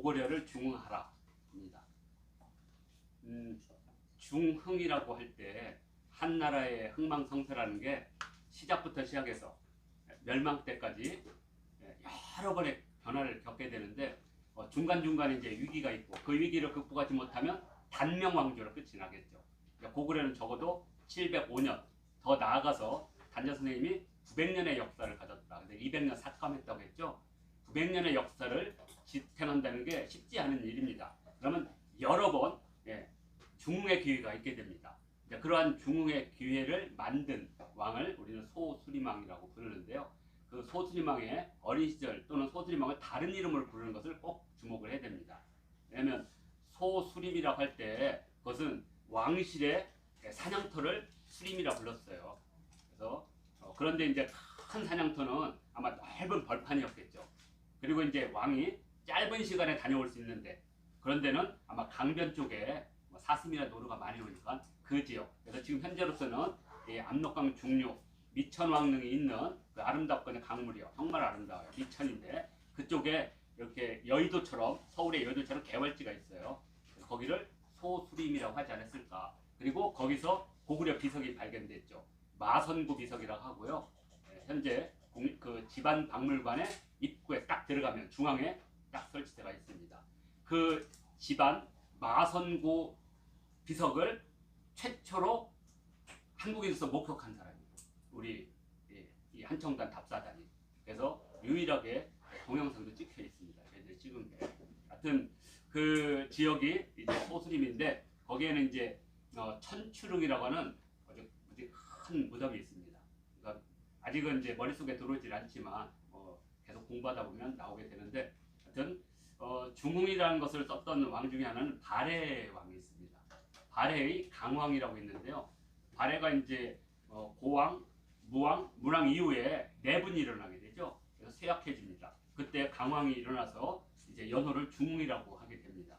고구려를 중흥하라 합니다. 중흥이라고 할 때 한나라의 흥망성쇠라는 게 시작부터 시작해서 멸망 때까지 여러 번의 변화를 겪게 되는데 중간중간에 이제 위기가 있고 그 위기를 극복하지 못하면 단명왕조로 끝이 나겠죠. 그러니까 고구려는 적어도 705년, 더 나아가서 단자 선생님이 900년의 역사를 가졌다. 근데 200년 삭감했다고 했죠. 900년의 역사를 지탱한다는 게 쉽지 않은 일입니다. 그러면 여러 번 중흥의 기회가 있게 됩니다. 그러한 중흥의 기회를 만든 왕을 우리는 소수림왕이라고 부르는데요. 그 소수림왕의 어린 시절 또는 소수림왕을 다른 이름으로 부르는 것을 꼭 주목을 해야 됩니다. 왜냐하면 소수림이라고 할 때 그것은 왕실의 사냥터를 수림이라 불렀어요. 그래서 그런데 이제 큰 사냥터는 아마 넓은 벌판이었겠죠. 그리고 이제 왕이 짧은 시간에 다녀올 수 있는데 그런 데는 아마 강변 쪽에 사슴이나 노루가 많이 오니까 그 지역. 그래서 지금 현재로서는 압록강 중류 미천왕릉이 있는 그 아름답거든 강물이요. 정말 아름다워요. 미천인데 그쪽에 이렇게 여의도처럼 서울의 여의도처럼 개월지가 있어요. 그래서 거기를 소수림이라고 하지 않았을까. 그리고 거기서 고구려 비석이 발견됐죠. 마선구 비석이라고 하고요. 현재 그 집안박물관의 입구에 딱 들어가면 중앙에 딱 설치되어 있습니다. 그 집안 마선구 비석을 최초로 한국에서 목격한 사람이에요. 우리 이 한청단 답사단이. 그래서 유일하게 동영상도 찍혀 있습니다. 이제 찍은 게. 하여튼 그 지역이 이제 소수림인데 거기에는 이제 천추릉이라고 하는 아주 큰 무덤이 있습니다. 그러니까 아직은 이제 머릿속에 들어오질 않지만 계속 공부하다 보면 나오게 되는데 하여튼 중흥이라는 것을 썼던 왕 중에 하나는 발해 왕이 있습니다. 발해의 강왕이라고 있는데요. 발해가 이제 고왕, 무왕, 문왕 이후에 내분이 일어나게 되죠. 그래서 쇠약해집니다. 그때 강왕이 일어나서 이제 연호를 중흥이라고 하게 됩니다.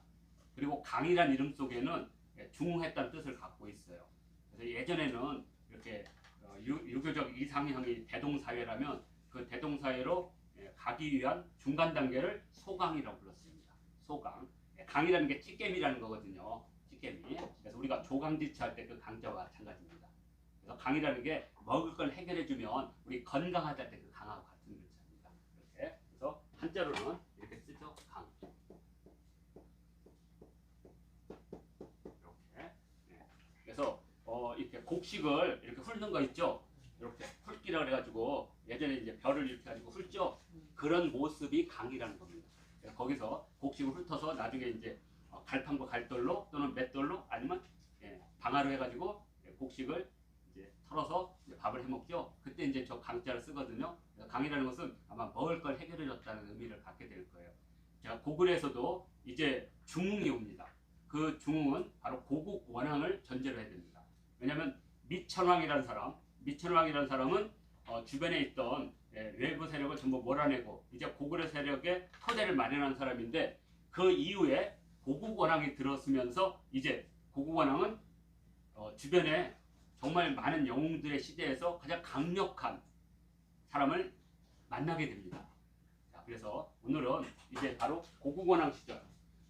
그리고 강이란 이름 속에는 중흥했다는 뜻을 갖고 있어요. 그래서 예전에는 이렇게 유교적 이상향이 대동사회라면 그 대동사회로 가기 위한 중간 단계를 소강이라고 불렀습니다. 소강. 강이라는 게 찌개미라는 거거든요. 찌개미. 그래서 우리가 조강지치 할 때 그 강자와 마찬가지입니다. 그래서 강이라는 게 먹을 걸 해결해주면 우리 건강하다 때 그 강하고 같은 글자입니다. 이렇게. 그래서 한자로는 이렇게 쓰죠. 강. 이렇게. 그래서 이렇게 곡식을 이렇게 훑는 거 있죠. 이렇게 훑기라 그래가지고 예전에 이제 별을 이렇게 가지고 훑죠. 그런 모습이 강이라는 겁니다. 거기서 곡식을 훑어서 나중에 이제 갈판과 갈돌로 또는 맷돌로 아니면 방아로 해가지고 곡식을 이제 털어서 이제 밥을 해 먹죠. 그때 이제 저 강자를 쓰거든요. 강이라는 것은 아마 먹을 걸 해결해줬다는 의미를 갖게 될 거예요. 자, 고구려에서도 이제 중흥이 옵니다. 그 중흥은 바로 고국 원왕을 전제로 해야 됩니다. 왜냐하면 미천왕이라는 사람은 주변에 있던 외부 세력을 전부 몰아내고 이제 고구려 세력의 토대를 마련한 사람인데 그 이후에 고국 원왕이 들었으면서 이제 고국 원왕은 주변에 정말 많은 영웅들의 시대에서 가장 강력한 사람을 만나게 됩니다. 자, 그래서 오늘은 이제 바로 고국 원왕 시절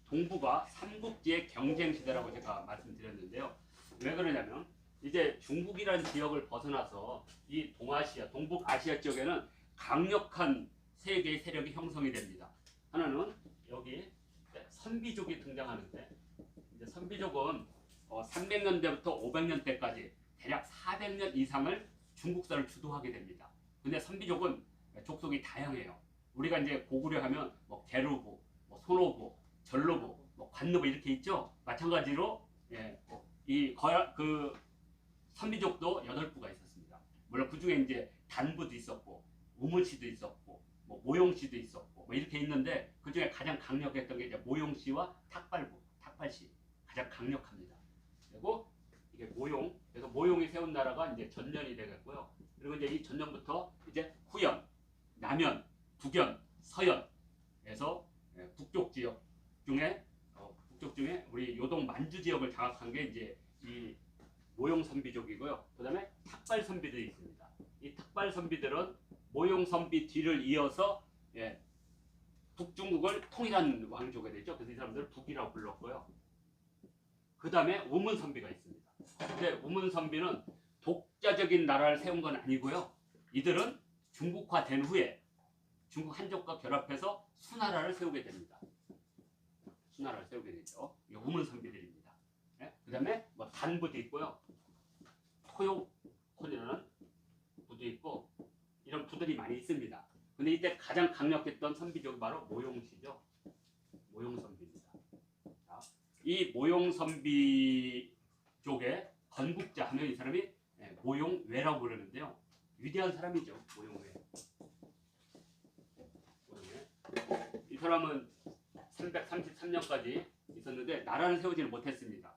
동북아 삼국지의 경쟁 시대라고 제가 말씀드렸는데요. 왜 그러냐면 이제 중국이라는 지역을 벗어나서 이 동아시아, 동북아시아 쪽에는 강력한 세 개의 세력이 형성이 됩니다. 하나는 여기 선비족이 등장하는데 이제 선비족은 300년대부터 500년대까지 대략 400년 이상을 중국사를 주도하게 됩니다. 근데 선비족은 족속이 다양해요. 우리가 이제 고구려 하면 뭐 계루부, 뭐 손오부, 전로부, 뭐 관노부 이렇게 있죠. 마찬가지로 그 선비족도 8부가 있었습니다. 물론 그 중에 이제 단부도 있었고, 우무시도 있었고, 뭐 모용시도 있었고, 뭐 이렇게 있는데 그 중에 가장 강력했던 게 이제 모용시와 탁발부, 탁발시 가장 강력합니다. 그리고 이게 모용, 그래서 모용이 세운 나라가 이제 전년이 되겠고요. 그리고 이제 이 전년부터 이제 후연, 남연, 북연, 서연에서 북쪽 지역 중에 우리 요동 만주 지역을 장악한 게 이제 이 모용 선비족이고요. 그다음에 탁발 선비들이 있습니다. 이 탁발 선비들은 모용 선비 뒤를 이어서 북중국을 통일한 왕조가 되죠. 그래서 이 사람들을 북이라고 불렀고요. 그 다음에 우문선비가 있습니다. 근데 우문선비는 독자적인 나라를 세운 건 아니고요. 이들은 중국화된 후에 중국 한족과 결합해서 수나라를 세우게 됩니다. 수나라를 세우게 되죠. 이게 우문선비들입니다. 네? 그 다음에 뭐 단부도 있고요. 토요콘이라는 부도 있고 이런 부들이 많이 있습니다. 근데 이때 가장 강력했던 선비족이 바로 모용시죠. 모용선비입니다. 자, 이 모용선비 쪽에 건국자 하면 이 사람이 모용외라고 부르는데요. 위대한 사람이죠. 모용외. 이 사람은 333년까지 있었는데 나라를 세우지는 못했습니다.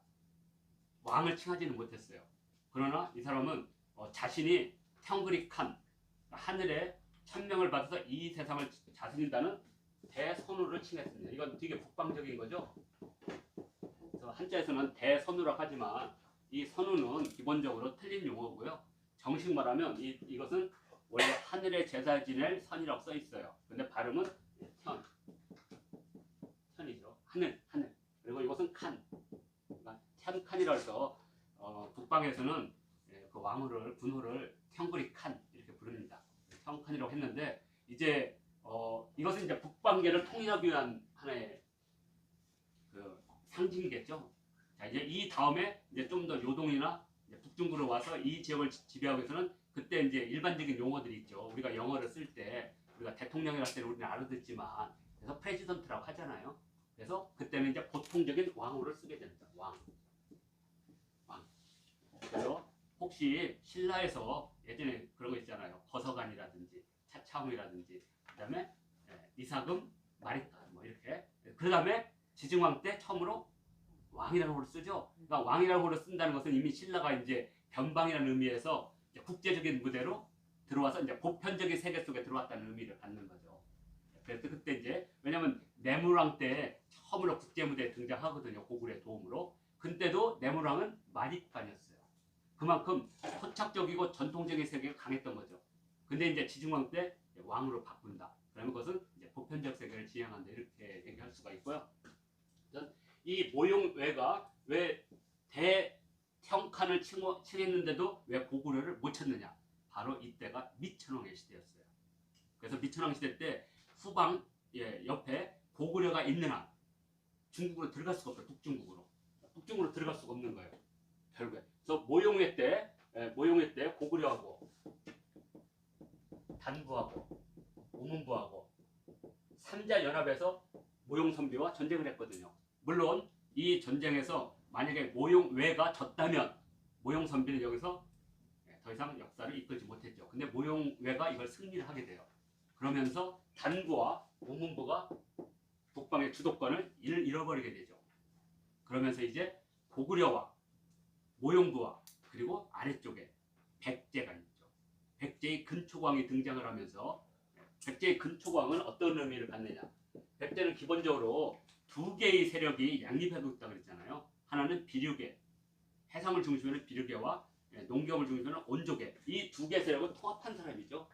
왕을 칭하지는 못했어요. 그러나 이 사람은 자신이 텅그리칸 하늘에 천명을 받아서 이 세상을 다스린다는 대선우를 칭했습니다. 이건 되게 북방적인 거죠. 그래서 한자에서는 대선우라고 하지만 이 선우는 기본적으로 틀린 용어고요. 정식 말하면 이것은 원래 하늘에 제사 지낼 선이라고 써 있어요. 근데 발음은 천이죠. 하늘. 그리고 이것은 칸. 그러니까 천칸이라 해서 북방에서는 그 왕후를 분후를 텅그리칸 이렇게 부릅니다. 텅칸이라고 했는데 이제 이것은 이제 북방계를 통일하기 위한 하나의 그 상징이겠죠. 자, 이제 이 다음에 이제 좀 더 요동이나 북중부로 와서 이 지역을 지배하기 위해서는 그때 이제 일반적인 용어들이 있죠. 우리가 영어를 쓸 때 우리가 대통령이라 할 때는 우리는 알아듣지만 그래서 프레지던트라고 하잖아요. 그래서 그때는 이제 보통적인 왕후를 쓰게 됩니다. 왕. 그래서 혹시 신라에서 예전에 그런 거 있잖아요. 거서관이라든지 차차홍이라든지 그다음에 이사금, 마리카 뭐 이렇게. 그다음에 지증왕 때 처음으로 왕이라는 호를 쓰죠. 그러니까 왕이라는 호를 쓴다는 것은 이미 신라가 이제 변방이라는 의미에서 이제 국제적인 무대로 들어와서 이제 보편적인 세계 속에 들어왔다는 의미를 갖는 거죠. 그래서 그때 이제 왜냐하면 내물왕 때 처음으로 국제 무대에 등장하거든요. 고구려의 도움으로. 그때도 내물왕은 마리칸이었어요. 그만큼 토착적이고 전통적인 세계가 강했던 거죠. 근데 이제 지증왕 때 왕으로 바꾼다. 그러면 그것은 이제 보편적 세계를 지향한다 이렇게 얘기할 수가 있고요. 이 모용외가 왜 대형칸을 칭했는데도 왜 고구려를 못 쳤느냐? 바로 이때가 미천왕의 시대였어요. 그래서 미천왕 시대 때 후방 옆에 고구려가 있는 한 중국으로 들어갈 수가 없어요. 북중국으로 들어갈 수가 없는 거예요. 결국에. 그래서 모용외 때 고구려하고 단부하고 우문부하고 삼자 연합에서 모용선비와 전쟁을 했거든요. 물론 이 전쟁에서 만약에 모용외가 졌다면 모용선비는 여기서 더 이상 역사를 이끌지 못했죠. 근데 모용외가 이걸 승리를 하게 돼요. 그러면서 단부와 우문부가 북방의 주도권을 잃어버리게 되죠. 그러면서 이제 고구려와 모용부와 그리고 아래쪽에 백제가 있죠. 백제의 근초광이 등장을 하면서 백제의 근초광은 어떤 의미를 갖느냐? 백제는 기본적으로 두 개의 세력이 양립하고 있다고 그랬잖아요. 하나는 비류계, 해상을 중심으로 하는 비류계와 농경을 중심으로 하는 온조계. 이 두 개 세력은 통합한 사람이죠.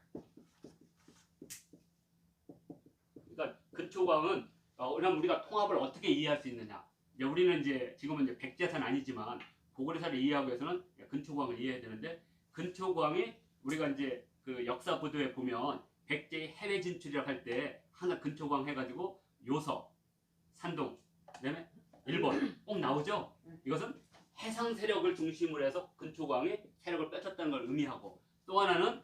그러니까 근초광은 그럼 우리가 통합을 어떻게 이해할 수 있느냐? 이제 우리는 이제 지금은 이제 백제사는 아니지만 고구려사를 이해하기 위해서는 근초광을 이해해야 되는데 근초광이 우리가 이제 그 역사 보도에 보면 백제의 해외 진출이라고 할 때 하나 근초광 해가지고 요서, 산동, 그다음에 일본 꼭 나오죠. 이것은 해상 세력을 중심으로 해서 근초광이 세력을 뺏었다는 걸 의미하고 또 하나는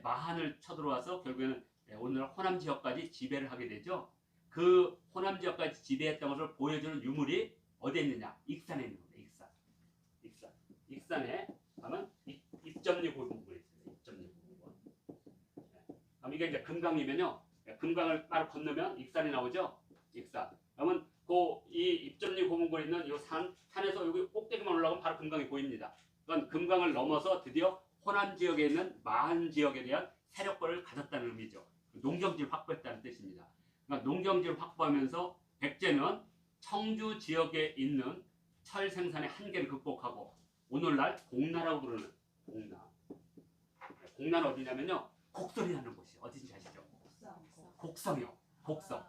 마한을 쳐들어와서 결국에는 오늘날 호남 지역까지 지배를 하게 되죠. 그 호남 지역까지 지배했던 것을 보여주는 유물이 어디에 있느냐? 익산에 있는 겁니다. 익산에 가면 입점리 고문군이 있어요. 입점리 고문군. 그럼 이게 이제 금강이면요. 금강을 따로 건너면 익산이 나오죠. 익산. 그러면 이 입점리 고문군에 있는 이 산에서 여기 꼭대기만 올라가면 바로 금강이 보입니다. 그건 금강을 넘어서 드디어 호남 지역에 있는 마한 지역에 대한 세력권을 가졌다는 의미죠. 농경지를 확보했다는 뜻입니다. 그러니까 농경지를 확보하면서 백제는 청주 지역에 있는 철 생산의 한계를 극복하고 오늘날 공나라고 부르는 공나. 공나는 어디냐면요. 곡선이 나는 곳이 어딘지 아시죠? 곡성이요. 곡성.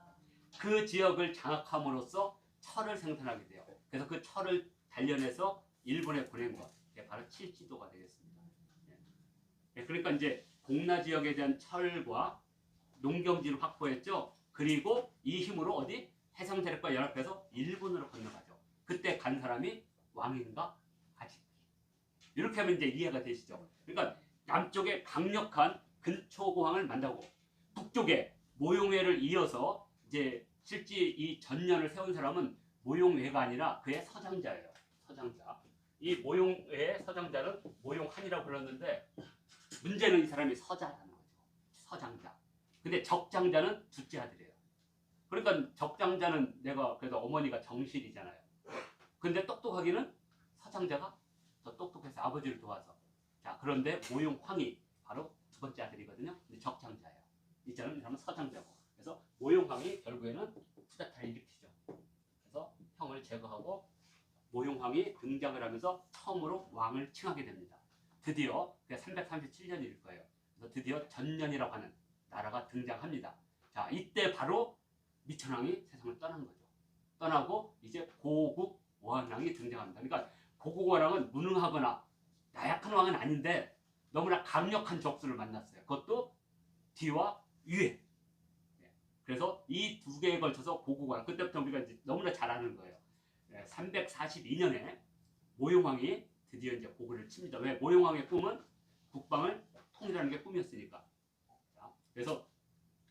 그 지역을 장악함으로써 철을 생산하게 돼요. 그래서 그 철을 단련해서 일본에 보낸 것, 그게 바로 칠지도가 되겠습니다. 그러니까 이제 봉나 지역에 대한 철과 농경지를 확보했죠. 그리고 이 힘으로 어디 해상 세력과 연합해서 일본으로 건너가죠. 그때 간 사람이 왕인가 가지. 이렇게 하면 이제 이해가 되시죠. 그러니까 남쪽에 강력한 근초고왕을 만나고 북쪽에 모용회를 이어서 이제 실제 이 전년을 세운 사람은 모용회가 아니라 그의 서장자예요. 서장자. 이 모용회의 서장자는 모용한이라고 불렀는데 문제는 이 사람이 서자라는 거죠. 서장자. 근데 적장자는 둘째 아들이에요. 그러니까 적장자는 내가 그래도 어머니가 정실이잖아요. 근데 똑똑하기는 서장자가 더 똑똑해서 아버지를 도와서. 자, 그런데 모용황이 바로 두 번째 아들이거든요. 근데 적장자예요. 이 사람은 서장자고. 그래서 모용황이 결국에는 쿠데타를 일으키죠. 그래서 형을 제거하고 모용황이 등장을 하면서 처음으로 왕을 칭하게 됩니다. 드디어 337년일 거예요. 그래서 드디어 전년이라고 하는 나라가 등장합니다. 자, 이때 바로 미천왕이 세상을 떠난 거죠. 떠나고 이제 고국원왕이 등장합니다. 그러니까 고국원왕은 무능하거나 나약한 왕은 아닌데 너무나 강력한 적수를 만났어요. 그것도 뒤와 위에. 그래서 이 두 개에 걸쳐서 고국원왕, 그때부터 우리가 이제 너무나 잘 아는 거예요. 342년에 모용왕이 드디어 이제 고국을 칩니다. 왜? 모용왕의 꿈은 국방을 통일하는 게 꿈이었으니까. 자, 그래서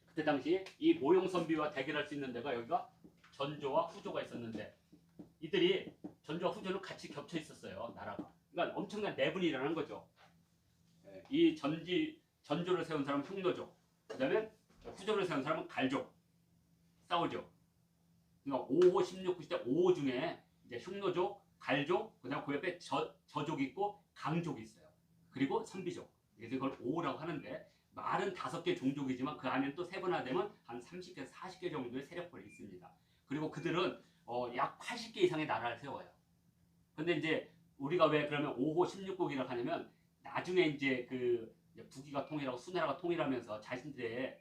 그때 당시 이 모용선비와 대결할 수 있는 데가 여기가 전조와 후조가 있었는데 이들이 전조와 후조는 같이 겹쳐 있었어요. 나라가. 그러니까 엄청난 내분이 일어난 거죠. 이 전조를 세운 사람은 흉노족, 그 다음에 후조를 세운 사람은 갈족 싸우죠. 그러니까 5호, 16호 시대 5호 중에 이제 흉노족, 갈족, 그 다음 그 옆에 저족 있고 강족이 있어요. 그리고 선비족. 그래서 이걸 5호라고 하는데 말은 5개 종족이지만 그 안에는 또 세분화되면 한 30개, 40개 정도의 세력권이 있습니다. 그리고 그들은 약 80개 이상의 나라를 세워요. 근데 이제 우리가 왜 그러면 5호 16국이라고 하냐면 나중에 이제 그 북위가 통일하고 수나라가 통일하면서 자신들의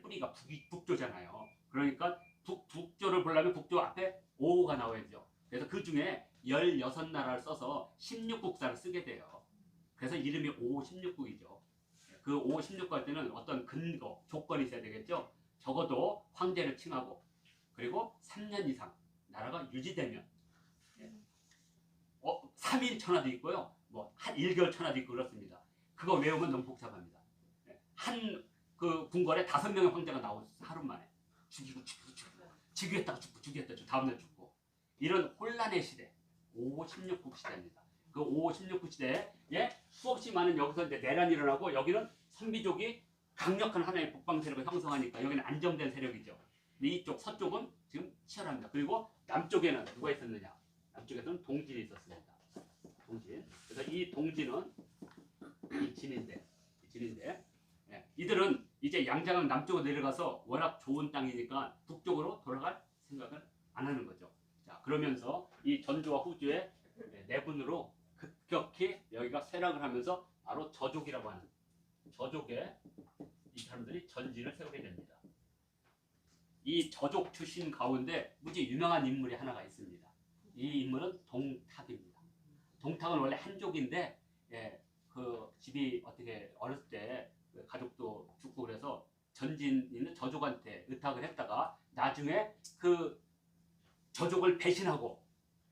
뿌리가 북조잖아요. 그러니까 북조를 보려면 북조 앞에 5호가 나와야죠. 그래서 그 중에 16나라를 써서 16국사를 쓰게 돼요. 그래서 이름이 5호 16국이죠. 그 5호 16국 할 때는 어떤 근거, 조건이 있어야 되겠죠. 적어도 황제를 칭하고 그리고 3년 이상 나라가 유지되면 3일 천하도 있고요. 한 1개월 천하도 있고 그렇습니다. 그거 외우면 너무 복잡합니다. 한 그 궁궐에 5명의 황제가 나오죠. 하루 만에. 죽이고 죽이겠다가 죽고 죽이겠다가 죽고 다음날 죽고. 이런 혼란의 시대. 5호 16국 시대입니다. 그 5호 16국 시대에 수없이 많은 여기서 이제 내란이 일어나고 여기는 선비족이 강력한 하나의 북방 세력을 형성하니까 여기는 안정된 세력이죠. 근데 이쪽 서쪽은 지금 치열합니다. 그리고 남쪽에는 누가 있었느냐? 남쪽에서는 동진이 있었습니다. 동진. 그래서 이 동진은 이 진인데 이들은 이제 양장은 남쪽으로 내려가서 워낙 좋은 땅이니까 북쪽으로 돌아갈 생각을 안 하는 거죠. 자, 그러면서 이 전조와 후조의 내분으로 급격히 여기가 쇠락을 하면서 바로 저족이라고 하는 저족의 이 사람들이 전진을 세우게 됩니다. 이 저족 출신 가운데 무지 유명한 인물이 하나가 있습니다. 이 인물은 동탁입니다. 동탁은 원래 한족인데 그 집이 어떻게 어렸을 때 그 가족도 죽고 그래서 전진 있는 저족한테 의탁을 했다가 나중에 그 저족을 배신하고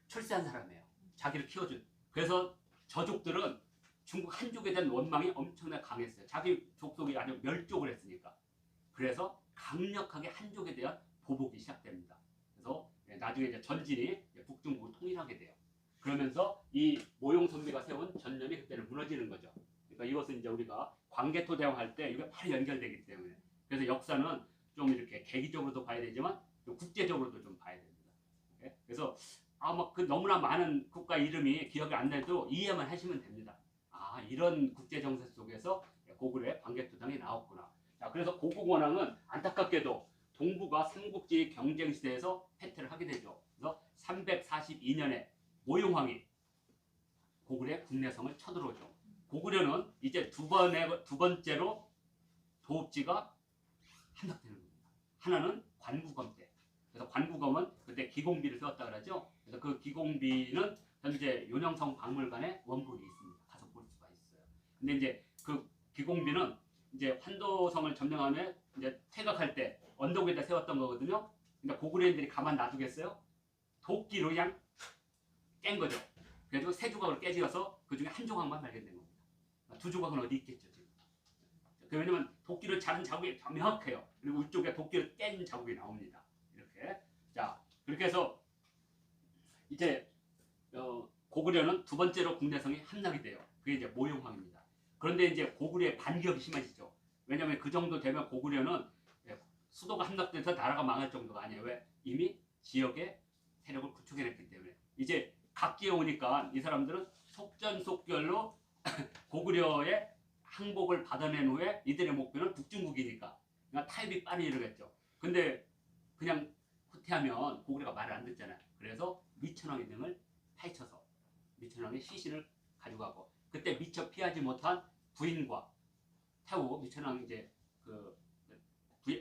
출세한 사람이에요. 자기를 키워준. 그래서 저족들은 중국 한족에 대한 원망이 엄청나게 강했어요. 자기 족속이 아주 멸족을 했으니까. 그래서 강력하게 한족에 대한 보복이 시작됩니다. 그래서 나중에 이제 전진이 북중국을 통일하게 돼요. 그러면서 이 모용선비가 세운 전념이 그때는 무너지는 거죠. 그러니까 이것은 이제 우리가 광개토 대왕할 때 이게 바로 연결되기 때문에 그래서 역사는 좀 이렇게 계기적으로도 봐야 되지만 국제적으로도 좀 봐야 됩니다. 그래서 그 너무나 많은 국가 이름이 기억이 안 나도 이해만 하시면 됩니다. 이런 국제 정세 속에서 고구려의 광개토당이 나왔구나. 자, 그래서 고국원왕은 안타깝게도 동북아 삼국지 경쟁 시대에서 패퇴를 하게 되죠. 그래서 342년에 모용왕이 고구려의 국내성을 쳐들어오죠. 고구려는 이제 두 번째로 도읍지가 함락되는 겁니다. 하나는 관구검 때, 그래서 관부검은 그때 기공비를 썼다 그러죠. 그래서 그 기공비는 현재 윤영성 박물관에 원본이 있습니다. 가서 볼 수가 있어요. 근데 이제 그 기공비는 이제 환도성을 점령하면 이제 퇴각할 때 언덕 위에다 세웠던 거거든요. 근데 고구려인들이 가만 놔두겠어요? 도끼로 그냥 깬 거죠. 그래서 세 조각으로 깨지어서 그 중에 한 조각만 발견된 겁니다. 두 조각은 어디 있겠죠 지금? 왜냐면 도끼를 자른 자국이 명확해요. 그리고 위쪽에 도끼를 깬 자국이 나옵니다. 이렇게. 자, 그렇게 해서 이제 고구려는 두 번째로 국내성이 함락이 돼요. 그게 이제 모용황입니다. 그런데 이제 고구려의 반격이 심해지죠. 왜냐하면 그 정도 되면 고구려는 수도가 함락돼서 나라가 망할 정도가 아니에요. 왜? 이미 지역에 세력을 구축해냈기 때문에. 이제 각기에 오니까 이 사람들은 속전속결로 고구려의 항복을 받아낸 후에 이들의 목표는 북중국이니까 그러니까 타협이 빨리 이루겠죠. 근데 그냥 후퇴하면 고구려가 말을 안 듣잖아요. 그래서 미천왕의 등을 파헤쳐서 미천왕의 시신을 가져가고 그때 미처 피하지 못한 부인과 태우 미천왕 이제 그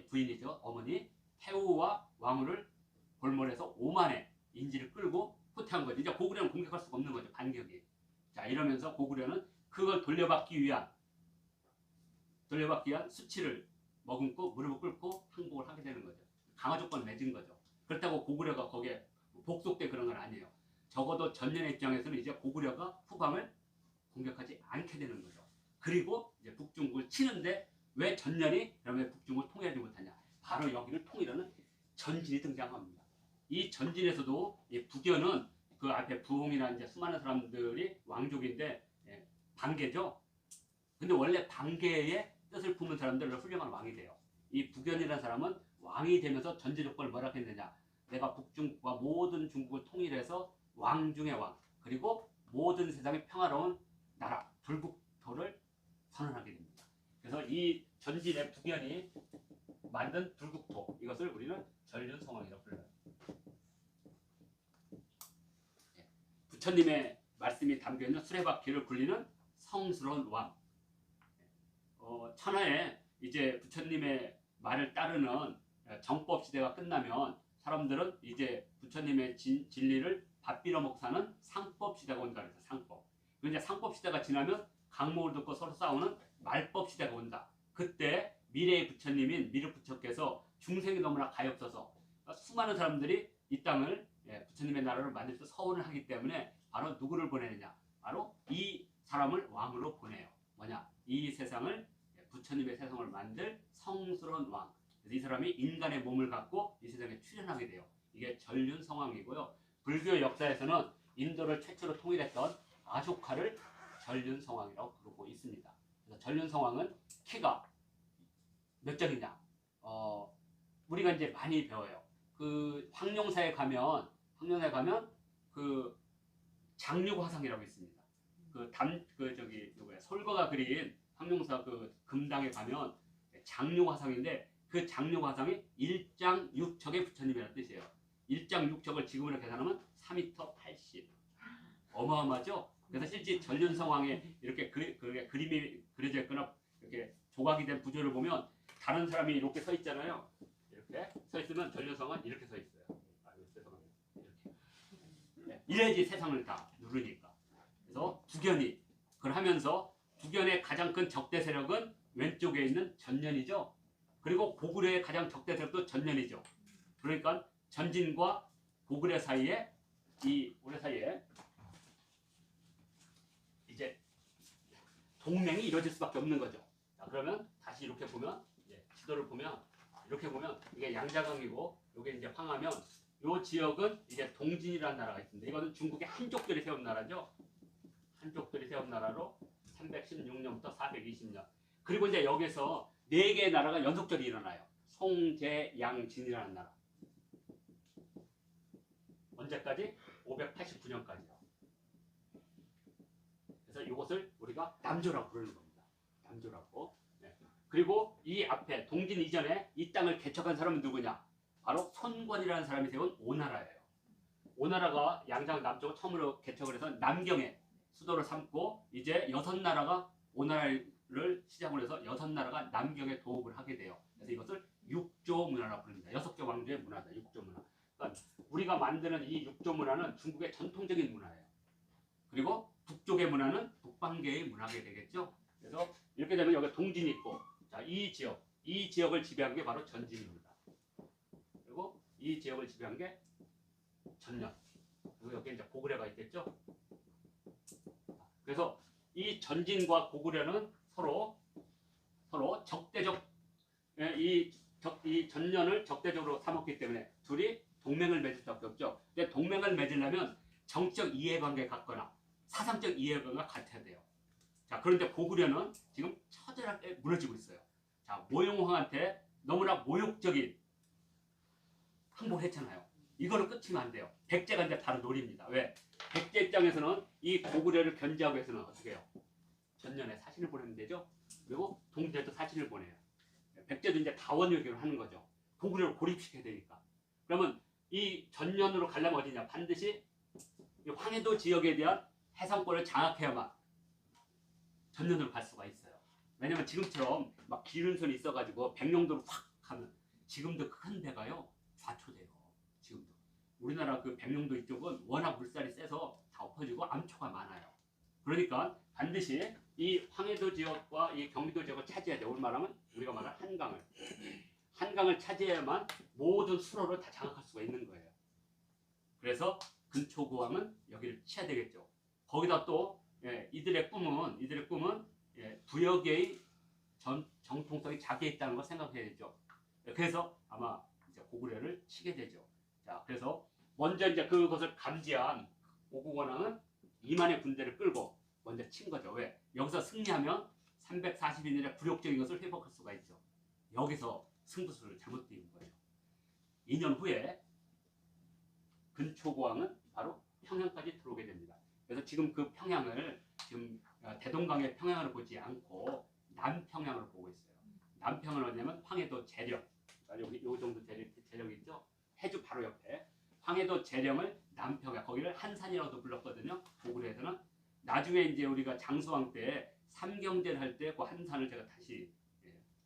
부인이죠. 어머니 태우와 왕후를 골몰해서 오만의 인지를 끌고 후퇴한 거죠. 이제 고구려는 공격할 수가 없는 거죠. 반격이. 자, 이러면서 고구려는 그걸 돌려받기 위한 수치를 머금고 무릎을 꿇고 항복을 하게 되는 거죠. 강화 조건을 맺은 거죠. 그렇다고 고구려가 거기에 복속돼 그런 건 아니에요. 적어도 전년의 입장에서는 이제 고구려가 후방을 공격하지 않게 되는 거죠. 그리고 이제 북중국을 치는데 왜 전년이 그러면 북중국을 통일하지 못하냐? 바로 여기를 통일하는 전진이 등장합니다. 이 전진에서도 이 북연은 그 앞에 부홍이나 이제 수많은 사람들이 왕족인데 반개죠. 근데 원래 반개의 뜻을 품은 사람들은 훌륭한 왕이 돼요. 이 북연이라는 사람은 왕이 되면서 전제 조건을 뭐라 했느냐? 내가 북중국과 모든 중국을 통일해서 왕 중의 왕 그리고 모든 세상의 평화로운 나라 불국토를 선언하게 됩니다. 그래서 이 전진의 북연이 만든 불국토 이것을 우리는 전륜성왕이라고 불러요. 부처님의 말씀이 담겨있는 수레바퀴를 굴리는 성스러운 왕. 천하에 이제 부처님의 말을 따르는 정법 시대가 끝나면 사람들은 이제 부처님의 진리를 밥비려 먹고 사는 상법 시대가 온다 그래서 상법. 이제 상법 시대가 지나면 강목을 듣고 서로 싸우는 말법 시대가 온다. 그때 미래의 부처님인 미륵부처께서 중생이 너무나 가엾어서 수많은 사람들이 이 땅을 부처님의 나라를 만들어서 서원을 하기 때문에 바로 누구를 보내느냐? 바로 이 사람을 왕으로 보내요. 뭐냐? 이 세상을 부처님의 세상을 만들 성스러운 왕. 그래서 이 사람이 인간의 몸을 갖고 이 세상에 출현하게 돼요. 이게 전륜성왕이고요. 불교 역사에서는 인도를 최초로 통일했던 아쇼카를 전륜성왕이라고 부르고 있습니다. 그래서 전륜성왕은 키가 몇 점이냐? 우리가 이제 많이 배워요. 그 황룡사에 가면 그 장육화상이라고 있습니다. 솔거가 그린 황룡사 그 금당에 가면 장육화상인데 그 장육화상이 1장 6척의 부처님이라는 뜻이에요. 1장 6척을 지금으로 계산하면 4m 80. 어마어마하죠? 그래서 실제 전륜성왕에 이렇게 그림이 그려져 있거나 이렇게 조각이 된 구조를 보면 다른 사람이 이렇게 서 있잖아요. 이렇게 서 있으면 전륜성왕은 이렇게 서 있어요. 이렇게. 이래야지 세상을 다 누르니까. 그래서 북연이 그걸 하면서 북연의 가장 큰 적대 세력은 왼쪽에 있는 전년이죠. 그리고 고구려의 가장 적대 세력도 전년이죠. 그러니까 전진과 고구려 사이에 이제 동맹이 이루어질 수밖에 없는 거죠. 자, 그러면 다시 이렇게 보면 지도를 보면 이렇게 보면 이게 양자강이고 이게 이제 황하면 이 지역은 이제 동진이라는 나라가 있습니다. 이거는 중국의 한족들이 세운 나라죠. 한족들이 세운 나라로 316년부터 420년. 그리고 이제 여기서 4개의 나라가 연속적으로 일어나요. 송제양진이라는 나라. 언제까지? 589년까지요. 그래서 이것을 우리가 남조라고 부르는 겁니다. 남조라고. 네. 그리고 이 앞에 동진 이전에 이 땅을 개척한 사람은 누구냐? 바로 손권이라는 사람이 세운 오나라예요. 오나라가 양장 남쪽을 처음으로 개척을 해서 남경에 수도를 삼고 이제 6나라가 오나라를 시작으로 해서 6나라가 남경에 도읍을 하게 돼요. 그래서 이것을 육조 문화라고 부릅니다. 6개 왕조의 문화다. 육조 문화. 그러니까 우리가 만드는 이 육조 문화는 중국의 전통적인 문화예요. 그리고 북쪽의 문화는 북방계의 문화가 되겠죠. 그래서 이렇게 되면 여기 동진이 있고, 자, 이 지역을 지배한 게 바로 전진입니다. 그리고 이 지역을 지배한 게 전년. 그리고 여기 이제 고구려가 있겠죠. 그래서 이 전진과 고구려는 서로 적대적, 이 전년을 적대적으로 삼았기 때문에 둘이 동맹을 맺을 수밖에 없죠. 근데 동맹을 맺으려면 정치적 이해관계 같거나 사상적 이해관계가 같아야 돼요. 자, 그런데 고구려는 지금 처절하게 무너지고 있어요. 자, 모용왕한테 너무나 모욕적인 항복을 했잖아요. 이거는 끝이면 안 돼요. 백제가 이제 바로 노립니다. 왜? 백제 입장에서는 이 고구려를 견제하기 위해서는 어떻게 해요? 전년에 사신을 보내면 되죠. 그리고 동지에도 사신을 보내요. 백제도 이제 다원외교를 하는 거죠. 고구려를 고립시켜야 되니까. 그러면 이 전년으로 가려면 어디냐? 반드시 이 황해도 지역에 대한 해상권을 장악해야만 전년으로 갈 수가 있어요. 왜냐면 지금처럼 막 기륜선이 있어가지고 백령도로 확 가면 지금도 큰 배가요 좌초돼요. 지금도 우리나라 그 백령도 이쪽은 워낙 물살이 세서 다 엎어지고 암초가 많아요. 그러니까 반드시 이 황해도 지역과 이 경기도 지역을 차지해야 돼요. 말하면 우리가 말하는 한강을 차지해야만 모든 수로를 다 장악할 수가 있는 거예요. 그래서 근초고왕은 여기를 쳐야 되겠죠. 거기다 또 이들의 꿈은 부역의 정통성이 자기에 있다는 걸 생각해야 되죠. 그래서 아마 이제 고구려를 치게 되죠. 자, 그래서 먼저 이제 그것을 감지한 고구원왕은 2만의 군대를 끌고 먼저 친 거죠. 왜? 여기서 승리하면 340인의 굴욕적인 것을 회복할 수가 있죠. 여기서 승부수를 잘못 띄운 거죠. 2년 후에 근초고왕은 바로 평양까지 들어오게 됩니다. 그래서 지금 그 평양을 지금 대동강의 평양을 보지 않고 남평양을 보고 있어요. 남평은 어디냐면 황해도 재령. 여기 요 정도 재령이 있죠. 해주 바로 옆에 황해도 재령을 남평양, 거기를 한산이라고도 불렀거든요. 고구려에서는. 나중에 이제 우리가 장수왕 때 삼경제를 할 때 그 한산을 제가 다시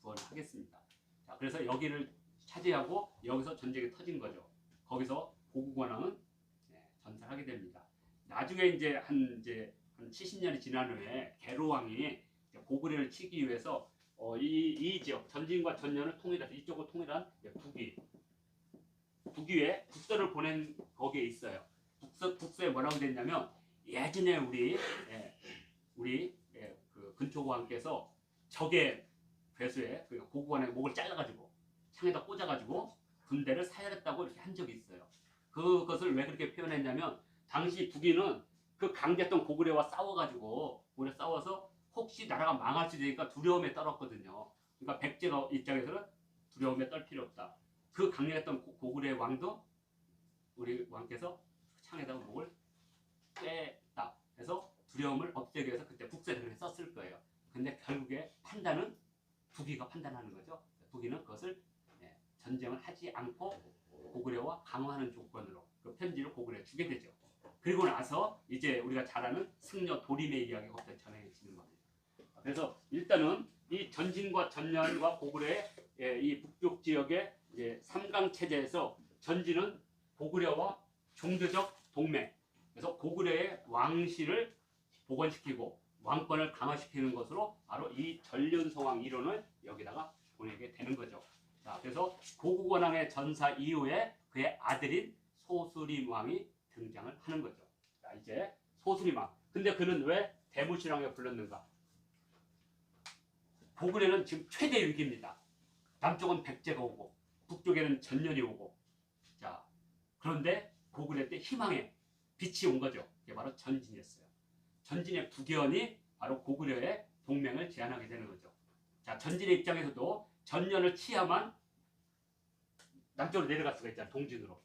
구원을 하겠습니다. 자, 그래서 여기를 차지하고 여기서 전쟁이 터진 거죠. 거기서 고구원왕은 전사를 하게 됩니다. 나중에 이제 한 70년이 지난 후에 계로왕이 고구려를 치기 위해서 이 지역 전진과 전년을 통일해서 이쪽을 통일한 북위에 북서를 보낸 거기에 있어요. 북서에 뭐라고 됐냐면 예전에 우리 그 근초고왕께서 적의 괴수에 그러니까 고구원의 목을 잘라가지고 창에다 꽂아가지고 군대를 사열했다고 이렇게 한 적이 있어요. 그것을 왜 그렇게 표현했냐면 당시 북위는 그 강대했던 고구려와 싸워서 혹시 나라가 망할 수 있으니까 두려움에 떨었거든요. 그러니까 백제가 입장에서는 두려움에 떨 필요 없다. 그 강력했던 고구려의 왕도 우리 왕께서 창에다가 목을 꿰다 해서 두려움을 없애기 위해서 그때 북서에 그렇게 썼을 거예요. 근데 결국에 판단은 북위가 판단하는 거죠. 북위는 그것을 전쟁을 하지 않고 고구려와 강화하는 조건으로 그 편지를 고구려에 주게 되죠. 그리고 나서 이제 우리가 잘 아는 승려 도림의 이야기가 거기서 전해지는 겁니다. 그래서 일단은 이 전진과 전년과 고구려의 이 북쪽 지역의 이제 삼강 체제에서 전진은 고구려와 종교적 동맹, 그래서 고구려의 왕실을 복원시키고 왕권을 강화시키는 것으로 바로 이 전륜성왕 이론을 여기다가 보내게 되는 거죠. 자, 그래서 고구원왕의 전사 이후에 그의 아들인 소수림 왕이 등장을 하는 거죠. 자, 이제 소수림 왕. 근데 그는 왜 대무신왕에 불렀는가? 고구려는 지금 최대 위기입니다. 남쪽은 백제가 오고 북쪽에는 전년이 오고. 자, 그런데 고구려 때 희망의 빛이 온 거죠. 이게 바로 전진이었어요. 전진의 부견이 바로 고구려의 동맹을 제안하게 되는 거죠. 자, 전진의 입장에서도 전년을 치야만 남쪽으로 내려갈 수가 있잖아요. 동진으로.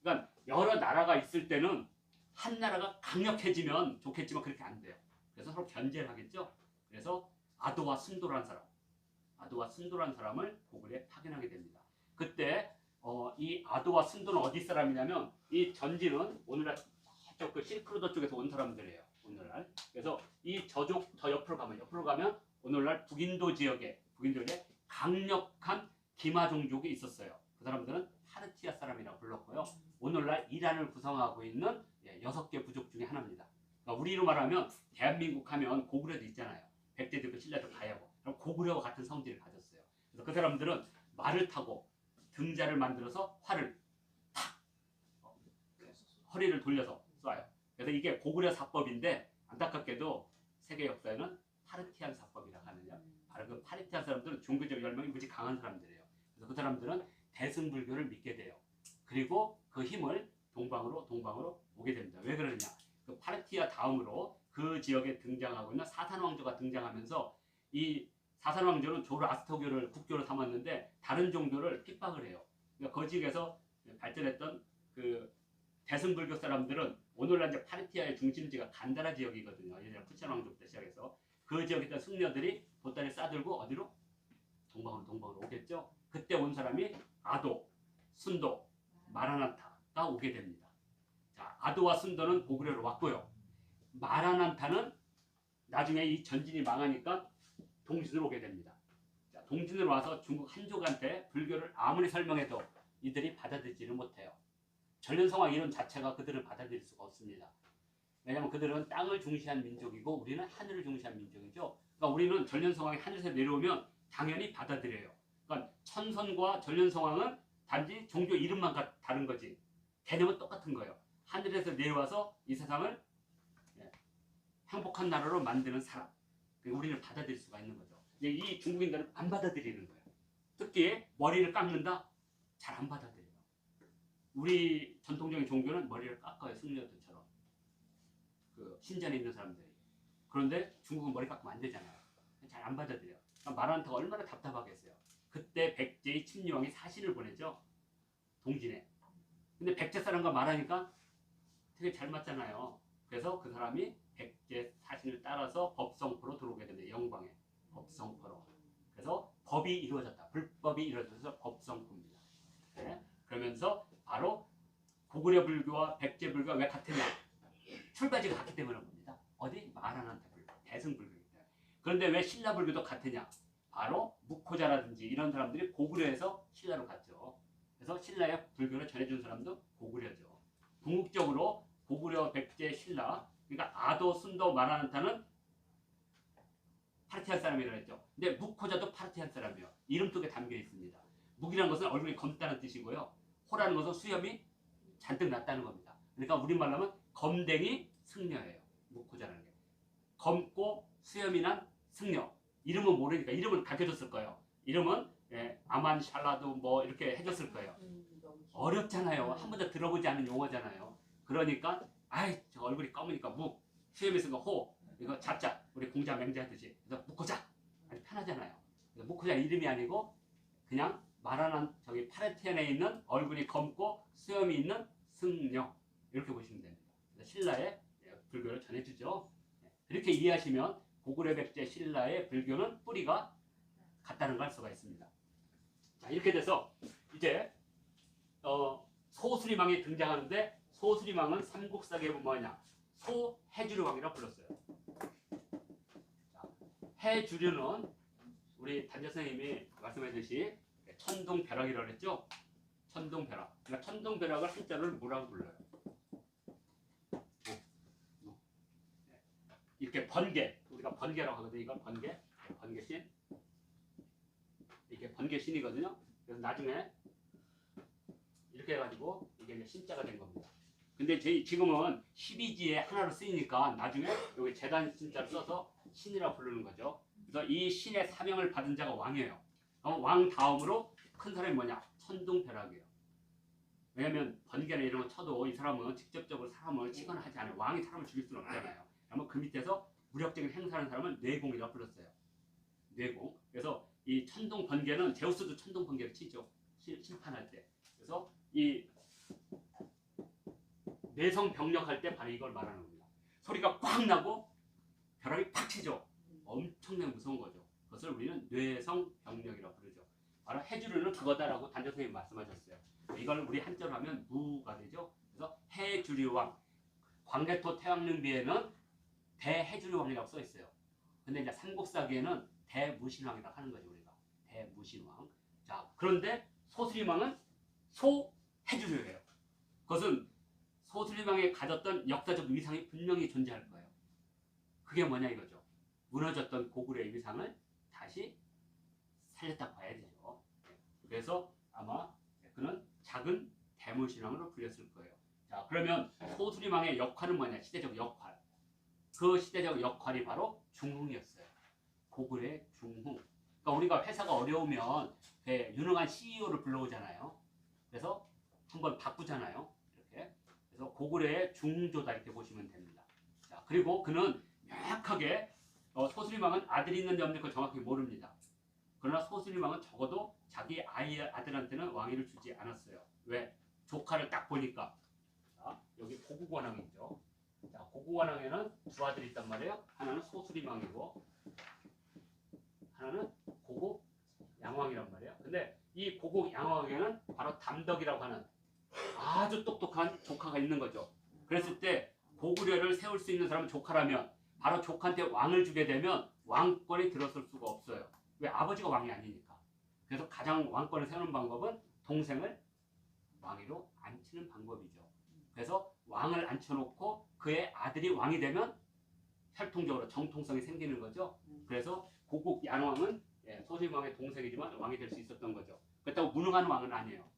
그러니까 여러 나라가 있을 때는 한 나라가 강력해지면 좋겠지만 그렇게 안 돼요. 그래서 서로 견제를 하겠죠. 그래서 아도와 순도라는 사람을 고구려에 파견하게 됩니다. 그때 이 아도와 순도는 어디 사람이냐면 이 전진은 오늘날 저쪽 그 실크로드 쪽에서 온 사람들이에요. 오늘날. 그래서 이 저쪽 더 옆으로 가면 오늘날 북인도 지역에 강력한 기마 종족이 있었어요. 그 사람들은 파르티아 사람이라고 불렀고요. 오늘날 이란을 구성하고 있는 6개 부족 중에 하나입니다. 그러니까 우리로 말하면 대한민국 하면 고구려도 있잖아요. 백제도 신라도 가야고. 그럼 고구려와 같은 성질을 가졌어요. 그래서 그 사람들은 말을 타고 등자를 만들어서 활을 탁 허리를 돌려서 쏴요. 그래서 이게 고구려 사법인데 안타깝게도 세계 역사에는 파르티안 사법이라고 하느냐. 바로 그 파르티안 사람들은 종교적 열망이 무지 강한 사람들이에요. 그래서 그 사람들은 대승불교를 믿게 돼요. 그리고 그 힘을 동방으로 오게 됩니다. 왜 그러느냐? 그 파르티아 다음으로 그 지역에 등장하고 있는 사산왕조가 등장하면서 이 사산왕조는 조르아스터교를 국교로 삼았는데 다른 종교를 핍박을 해요. 그러니까 그 지역에서 발전했던 그 대승불교 사람들은 오늘날 이제 파르티아의 중심지가 간다라 지역이거든요. 예전에 푸첸 왕조부터 시작해서 그 지역에 있던 승려들이 보따리 싸들고 어디로? 동방으로 오겠죠. 그때 온 사람이 아도, 순도, 마라난타가 오게 됩니다. 자, 아도와 순도는 고구려로 왔고요. 마라난타는 나중에 이 전진이 망하니까 동진으로 오게 됩니다. 자, 동진으로 와서 중국 한족한테 불교를 아무리 설명해도 이들이 받아들이지를 못해요. 전륜성왕 이름 자체가 그들은 받아들일 수가 없습니다. 왜냐하면 그들은 땅을 중시한 민족이고 우리는 하늘을 중시한 민족이죠. 그러니까 우리는 전륜성왕이 하늘에서 내려오면 당연히 받아들여요. 그러니까 천선과 전륜성왕은 단지 종교 이름만 다른 거지 개념은 똑같은 거예요. 하늘에서 내려와서 이 세상을 행복한 나라로 만드는 사람. 우리는 받아들일 수가 있는 거죠. 이 중국인들은 안 받아들이는 거예요. 특히 머리를 깎는다? 잘 안 받아들여요. 우리 전통적인 종교는 머리를 깎아요. 승려들처럼. 그 신전에 있는 사람들이. 그런데 중국은 머리 깎으면 안 되잖아요. 잘 안 받아들여요. 마라난타가 얼마나 답답하겠어요. 그때 백제의 침략왕이 사신을 보내죠. 동진에. 근데 백제 사람과 말하니까 되게 잘 맞잖아요. 그래서 그 사람이 백제 사신을 따라서 법성포로 들어오게 됩니다. 영광에. 법성포로. 그래서 법이 이루어졌다. 불법이 이루어져서 법성포입니다. 네. 그러면서 바로 고구려 불교와 백제 불교가 왜 같으냐? 출발지가 같기 때문에 봅니다. 어디? 마라난타 불교, 대승불교이기 때문에. 그런데 왜 신라 불교도 같으냐? 바로 무코자라든지 이런 사람들이 고구려에서 신라로 갔죠. 그래서 신라의 불교를 전해준 사람도 고구려죠. 궁극적으로 고구려, 백제, 신라, 그러니까 아도, 순도, 마라난타는 파르티안 사람이라고 했죠. 근데 무코자도 파르티안 사람이에요. 이름 속에 담겨 있습니다. 묵이라는 것은 얼굴이 검다는 뜻이고요. 호라는 것은 수염이 잔뜩 났다는 겁니다. 그러니까 우리말로 하면 검댕이 승려예요. 무코자라는 게. 검고 수염이 난 승려. 이름은 모르니까 이름은 가르쳐줬을 거예요. 이름은 아만 샬라도 뭐 이렇게 해줬을 거예요. 어렵잖아요. 한 번도 들어보지 않은 용어잖아요. 그러니까 아이 저 얼굴이 검으니까 묵, 수염이 있으니까 호, 이거 자자 우리 공자 맹자하듯이 그래서 무코자 아주 편하잖아요. 그래서 무코자 이름이 아니고 그냥 말하는 저기 파르티안에 있는 얼굴이 검고 수염이 있는 승려 이렇게 보시면 됩니다. 신라의 불교를 전해주죠. 이렇게 이해하시면 고구려 백제 신라의 불교는 뿌리가 같다는 걸 알 수가 있습니다. 자, 이렇게 돼서 이제 소수리망이 등장하는데 소수리망은 삼국사기에 보면 뭐냐? 소해주류왕이라고 불렀어요. 자, 해주류는 우리 단재 선생님이 말씀하셨듯이 천둥벼락이라고 했죠? 천둥벼락. 그러니까 천둥벼락을 한자를 뭐라고 불러요? 이렇게 번개. 우리가 번개라고 하거든요. 이건 번개. 번개신. 이게 번개신이거든요. 그래서 나중에 이렇게 해가지고 이게 이제 신자가 된 겁니다. 근데 지금은 12지에 하나로 쓰이니까 나중에 여기 재단 신자를 써서 신이라고 부르는 거죠. 그래서 이 신의 사명을 받은 자가 왕이에요. 왕 다음으로 큰 사람이 뭐냐? 천둥벼락이에요. 왜냐면 번개나 이런 거 쳐도 이 사람은 직접적으로 사람을 치거나 하지 않아요. 왕이 사람을 죽일 수는 없잖아요. 그러면 그 밑에서 무력적인 행사하는 사람은 뇌공이라고 불렀어요. 뇌공. 그래서 이 천둥 번개는 제우스도 천둥 번개를 치죠. 심판할 때. 그래서 이 뇌성 병력할 때 바로 이걸 말하는 겁니다. 소리가 꽉 나고 벼락이 팍 치죠. 엄청나게 무서운 거죠. 그것을 우리는 뇌성 병력이라고 부르죠. 바로 해주류는 그거다라고 단재 선생님이 말씀하셨어요. 이걸 우리 한자로 하면 무가 되죠. 그래서 해주류왕. 광개토 태왕릉비에는 대해주류왕이라고 써 있어요. 근데 이제 삼국사기에는 대무신왕이라고 하는 거죠. 우리가 대무신왕. 자, 그런데 소수리망은 소해주류예요. 그것은 소수리망이 가졌던 역사적 위상이 분명히 존재할 거예요. 그게 뭐냐 이거죠. 무너졌던 고구려의 위상을 다시 살렸다고 봐야 되죠. 그래서 아마 그는 작은 대물신앙으로 불렸을 거예요. 자, 그러면 소수리망의 역할은 뭐냐? 시대적 역할. 그 시대적 역할이 바로 중흥이었어요. 고구려의 중흥. 그러니까 우리가 회사가 어려우면 유능한 CEO를 불러오잖아요. 그래서 한번 바꾸잖아요. 이렇게. 그래서 고구려의 중흥조다 이렇게 보시면 됩니다. 자, 그리고 그는 명확하게 소수리망은 아들이 있는지 없는지 그걸 정확히 모릅니다. 그러나 소수리망은 적어도 자기 아들한테는 왕위를 주지 않았어요. 왜? 조카를 딱 보니까. 자, 여기 고국원왕이죠. 자, 고국원왕에는 두 아들이 있단 말이에요. 하나는 소수리망이고 하나는 고국양왕이란 말이에요. 근데 이 고국양왕에는 바로 담덕이라고 하는 아주 똑똑한 조카가 있는 거죠. 그랬을 때 고구려를 세울 수 있는 사람은 조카라면 바로 조카한테 왕을 주게 되면 왕권이 들어설 수가 없어요. 왜? 아버지가 왕이 아니니까. 그래서 가장 왕권을 세우는 방법은 동생을 왕위로 앉히는 방법이죠. 그래서 왕을 앉혀놓고 그의 아들이 왕이 되면 혈통적으로 정통성이 생기는 거죠. 그래서 고국 양왕은 소수리망의 동생이지만 왕이 될 수 있었던 거죠. 그렇다고 무능한 왕은 아니에요.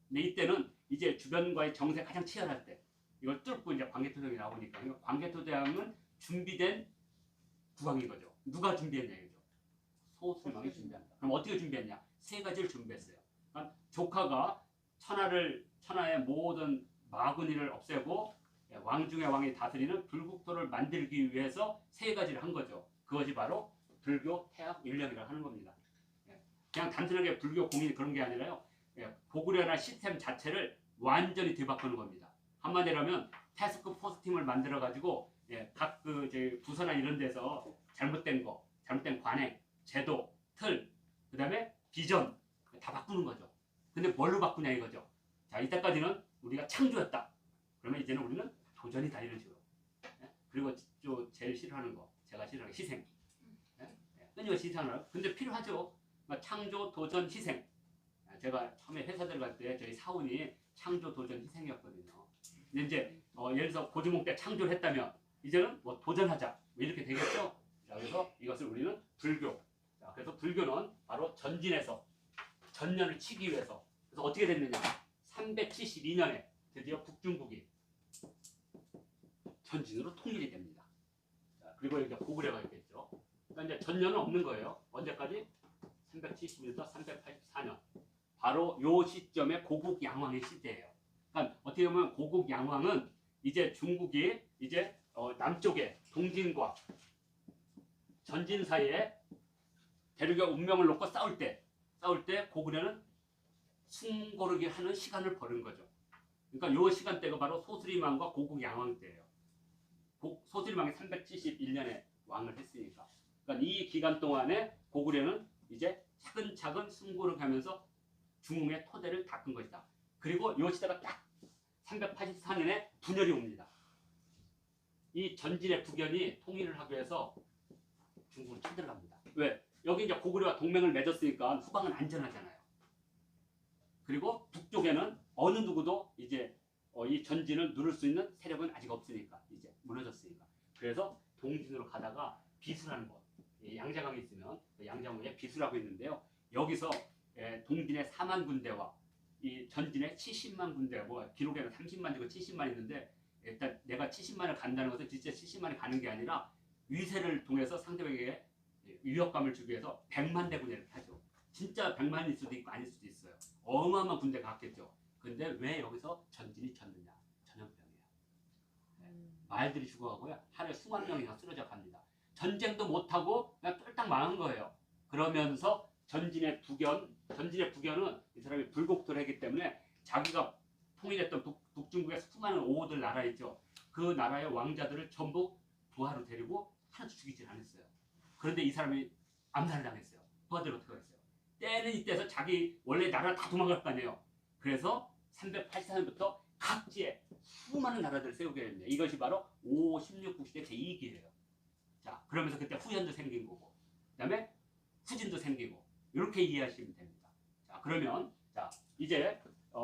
근데 이때는 이제 주변과의 정세가 가장 치열할 때 이걸 뚫고 이제 광개토대왕이 나오니까 광개토대왕은 준비된 국왕인 거죠. 누가 준비했냐 이거죠. 소수리망이 준비한다. 그럼 어떻게 준비했냐? 세 가지를 준비했어요. 그러니까 조카가 천하의 모든 마군이를 없애고 왕 중의 왕이 다스리는 불국토를 만들기 위해서 세 가지를 한 거죠. 그것이 바로 불교 태학 일령이라고 하는 겁니다. 그냥 단순하게 불교 공인 그런 게 아니라요. 고구려나 시스템 자체를 완전히 뒤바꾸는 겁니다. 한마디로 하면 태스크 포스 팀을 만들어 가지고 각 부서나 이런 데서 잘못된 관행, 제도, 틀, 그 다음에 비전 다 바꾸는 거죠. 근데 뭘로 바꾸냐 이거죠. 자, 이때까지는 우리가 창조했다. 그러면 이제는 우리는 도전이다 이런 식으로. 그리고 또 제일 싫어하는 거, 제가 싫어하는 거, 희생. 끊임없이 희생을. 근데 필요하죠. 창조, 도전, 희생. 제가 처음에 회사 들어갈 때 저희 사원이 창조, 도전, 희생이었거든요. 근데 이제 예를 들어서 고주몽 때 창조를 했다면 이제는 뭐 도전하자 뭐 이렇게 되겠죠. 자, 그래서 이것을 우리는 불교. 자, 그래서 불교는 바로 전진해서 전년을 치기 위해서. 그래서 어떻게 됐느냐? 372년에 드디어 북중국이 전진으로 통일이 됩니다. 자, 그리고 이제 고구려가 있겠죠. 그러니까 이제 전년은 없는 거예요. 언제까지? 370년부터 384년. 바로 요 시점에 고국양왕의 시대예요. 그러니까 어떻게 보면 고국양왕은 이제 중국이 이제 남쪽에 동진과 전진 사이에 대륙의 운명을 놓고 싸울 때 고구려는 숨고르기 하는 시간을 버는 거죠. 그러니까 요 시간대가 바로 소수리망과 고국양왕 때예요. 소수리망이 371년에 왕을 했으니까. 그러니까 이 기간 동안에 고구려는 이제 차근차근 숨고르게 하면서 중흥의 토대를 닦은 것이다. 그리고 이 시대가 딱 384년에 분열이 옵니다. 이 전진의 북연이 통일을 하기 위해서 중국을 쳐들어갑니다. 왜? 여기 이제 고구려와 동맹을 맺었으니까 후방은 안전하잖아요. 그리고 북쪽에는 어느 누구도 이제 이 전진을 누를 수 있는 세력은 아직 없으니까 이제 무너졌으니까. 그래서 동진으로 가다가 비수라는 곳, 양자강이 있으면 양자강에 비수라고 있는데요. 여기서 동진의 4만 군대와 이 전진의 70만 군대, 뭐 기록에는 30만 되고 70만 있는데 일단 내가 70만을 간다는 것은 진짜 70만이 가는 게 아니라 위세를 통해서 상대방에게 위협감을 주기 위해서 100만 대 군대를 하죠. 진짜 100만일 수도 있고 아닐 수도 있어요. 어마어마한 군대가 갔겠죠. 근데 왜 여기서 전진이 졌느냐? 전염병이에요. 말들이 죽어가고요. 하루에 수만 명이 다 쓰러져 갑니다. 전쟁도 못하고 그냥 쫄딱 망한 거예요. 그러면서 전진의 북연은 이 사람이 불국토를 했기 때문에 자기가 통일했던 북중국의 수많은 오호들 나라 있죠. 그 나라의 왕자들을 전부 부하로 데리고 하나도 죽이질 않았어요. 그런데 이 사람이 암살을 당했어요. 부하들 어떻게 했어요? 때는 이때서 자기 원래 나라를 다 도망갈 거 아니에요. 그래서 384년부터 각지에 수많은 나라들을 세우게 됐네요. 이것이 바로 5, 16, 9시대 제2기예요. 자, 그러면서 그때 후연도 생긴 거고, 그 다음에 후진도 생기고, 이렇게 이해하시면 됩니다. 자, 자, 그러면 자 이제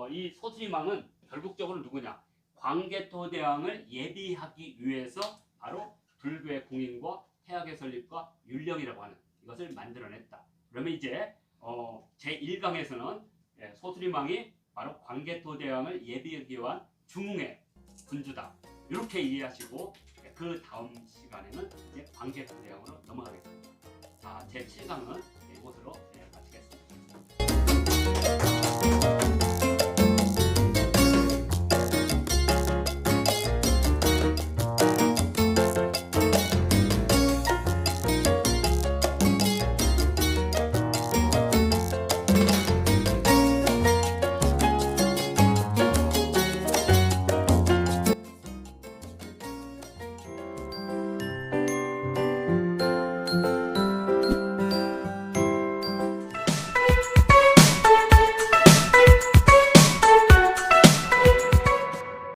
이 소수림왕은 결국적으로 누구냐? 광개토대왕을 예비하기 위해서 바로 불교의 공인과 태학의 설립과 율령이라고 하는 이것을 만들어냈다. 그러면 이제 제1강에서는 소수림왕이 바로 광개토대왕을 예비하기 위한 중흥의 군주다. 이렇게 이해하시고 그 다음 시간에는 이제 광개토대왕으로 넘어가겠습니다. 자, 제7강은 이곳으로